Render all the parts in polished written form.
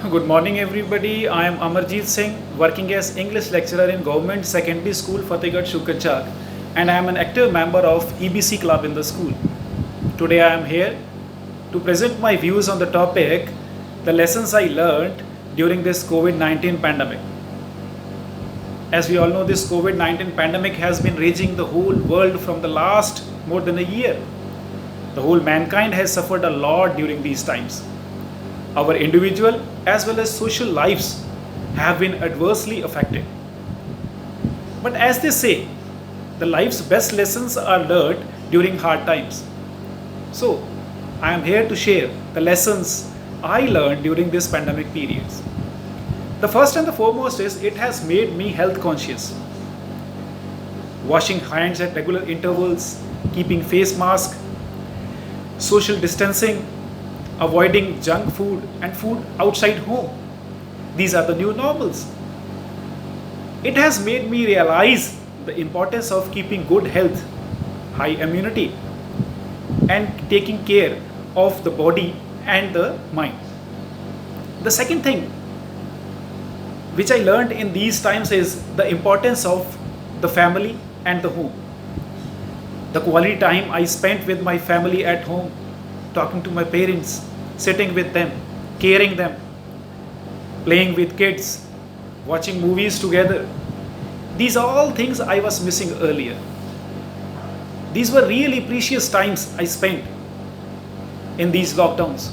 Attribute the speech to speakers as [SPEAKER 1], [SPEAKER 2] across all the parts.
[SPEAKER 1] Good morning, everybody. I am Amarjeet Singh, working as English lecturer in Government Secondary School, Fatehgarh Shukrchak, and I am an active member of EBC club in the school. Today, I am here to present my views on the topic, the lessons I learned during this COVID-19 pandemic. As we all know, this COVID-19 pandemic has been raging the whole world from the last more than a year. The whole mankind has suffered a lot during these times. Our individual as well as social lives have been adversely affected. But as they say, the life's best lessons are learned during hard times. So, I am here to share the lessons I learned during this pandemic periods. The first and the foremost is it has made me health conscious. Washing hands at regular intervals, keeping face mask, social distancing, avoiding junk food and food outside home. These are the new normals. It has made me realize the importance of keeping good health, high immunity, and taking care of the body and the mind. The second thing which I learned in these times is the importance of the family and the home. The quality time I spent with my family at home, talking to my parents, sitting with them, caring them, playing with kids, watching movies together. These are all things I was missing earlier. These were really precious times I spent in these lockdowns.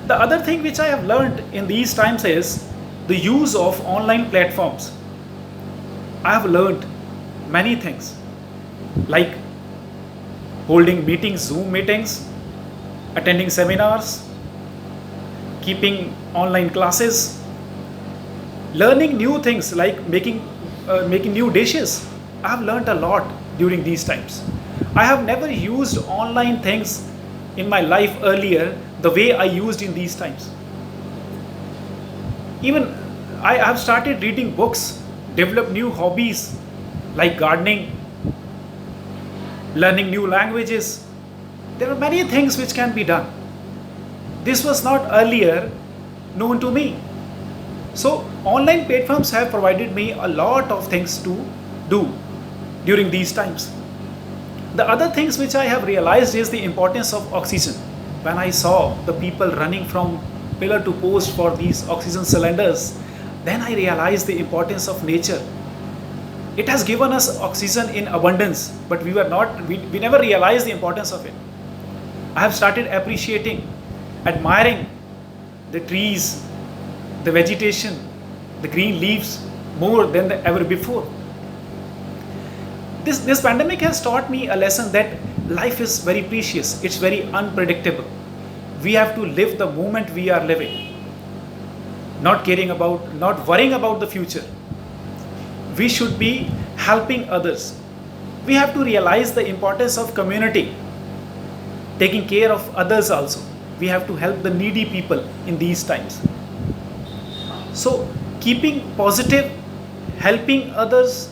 [SPEAKER 1] The other thing which I have learned in these times is the use of online platforms. I have learned many things like holding meetings, Zoom meetings, attending seminars, keeping online classes, learning new things like making new dishes. I have learned a lot during these times. I have never used online things in my life earlier the way I used in these times. Even I have started reading books, developed new hobbies like gardening, learning new languages. There are many things which can be done. This was not earlier known to me. So, online platforms have provided me a lot of things to do during these times. The other things which I have realized is the importance of oxygen. When I saw the people running from pillar to post for these oxygen cylinders, then I realized the importance of nature. It has given us oxygen in abundance, but we never realized the importance of it. I have started appreciating, admiring the trees, the vegetation, the green leaves more than ever before. This pandemic has taught me a lesson that life is very precious, it's very unpredictable. We have to live the moment we are living, not worrying about the future. We should be helping others. We have to realize the importance of community, taking care of others also. We have to help the needy people in these times. So, keeping positive, helping others,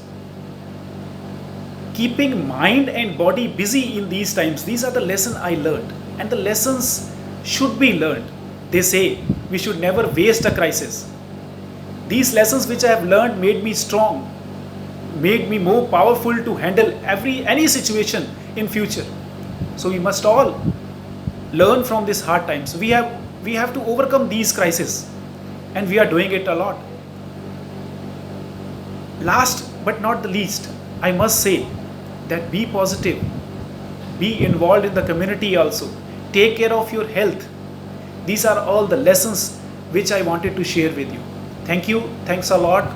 [SPEAKER 1] keeping mind and body busy in these times, these are the lessons I learned. And the lessons should be learned. They say we should never waste a crisis. These lessons which I have learned made me strong, made me more powerful to handle any situation in future. So we must all learn from these hard times. We have to overcome these crises, and we are doing it a lot. Last but not the least, I must say that be positive, be involved in the community also, take care of your health. These are all the lessons which I wanted to share with you. Thank you. Thanks a lot.